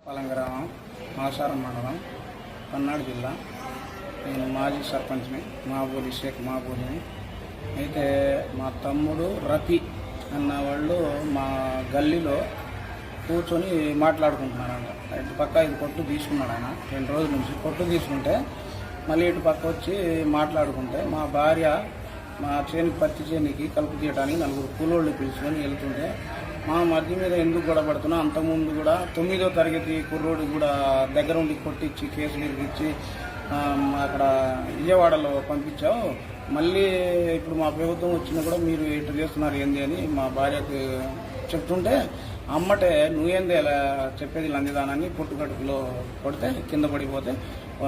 పాలెం గ్రామం, మాసారం మండలం, పల్నాడు జిల్లా. నేను మాజీ సర్పంచ్ని, మాబోలి షేక్ మాబోలిని. అయితే మా తమ్ముడు రఫీ అన్న వాళ్ళు మా గల్లీలో కూర్చొని మాట్లాడుకుంటున్నాడు. ఇటు పక్క ఇది కొట్టు తీసుకున్నాడు ఆయన 2 రోజుల నుంచి. కొట్టు తీసుకుంటే మళ్ళీ ఇటు పక్క వచ్చి మాట్లాడుకుంటే మా భార్య మా పత్తి చేనికి కలుపు తీయడానికి 4 కూలోళ్ళు పిలుచుకొని వెళ్తుంటే మా మధ్య మీద ఎందుకు గొడవపడుతున్నా, అంతకుముందు కూడా 9వ తరగతి కుర్రోడు కూడా దగ్గర ఉండి కొట్టించి కేసులు ఇరిగించి అక్కడ విజయవాడలో పంపించావు. మళ్ళీ ఇప్పుడు మా ప్రభుత్వం వచ్చినా కూడా మీరు ఇటు చేస్తున్నారు ఏంది అని మా భార్యకు చెప్తుంటే అమ్మటే నువ్వేంది అలా చెప్పేది లందిదానాన్ని పుట్టుకట్టుకులో కొడితే కింద పడిపోతే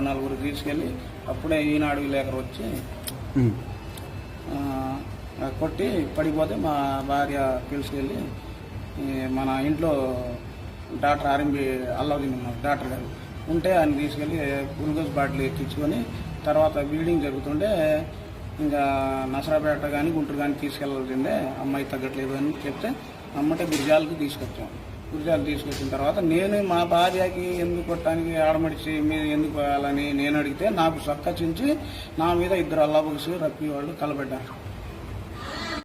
4 తీసుకెళ్ళి అప్పుడే ఈనాడు విలేకరు వచ్చి కొట్టి పడిపోతే మా భార్య పిలుచుకెళ్ళి మన ఇంట్లో డాక్టర్ ఆర్ఎంబి అల్లావుద్దీన్ ఉన్నారు, డాక్టర్ గారు ఉంటే ఆయన తీసుకెళ్ళి గ్లూకోజ్ బాటిల్ ఎక్కించుకొని తర్వాత బ్లీడింగ్ జరుగుతుంటే ఇంకా నసరాపేట కానీ గుంటూరు కానీ తీసుకెళ్ళాల్సిందే, అమ్మాయి తగ్గట్లేదు అని చెప్తే అమ్మటే గురిజాలకు తీసుకొచ్చాం. గురిజాలు తీసుకొచ్చిన తర్వాత నేను మా భార్యకి ఎందుకు కొట్టడానికి ఆడమడిచి మీద ఎందుకు పోయాలని నేను అడిగితే నాకు సొక్క చించి నా మీద 2 అల్లాబుక్స్ రప్పి వాళ్ళు కలబడ్డారు.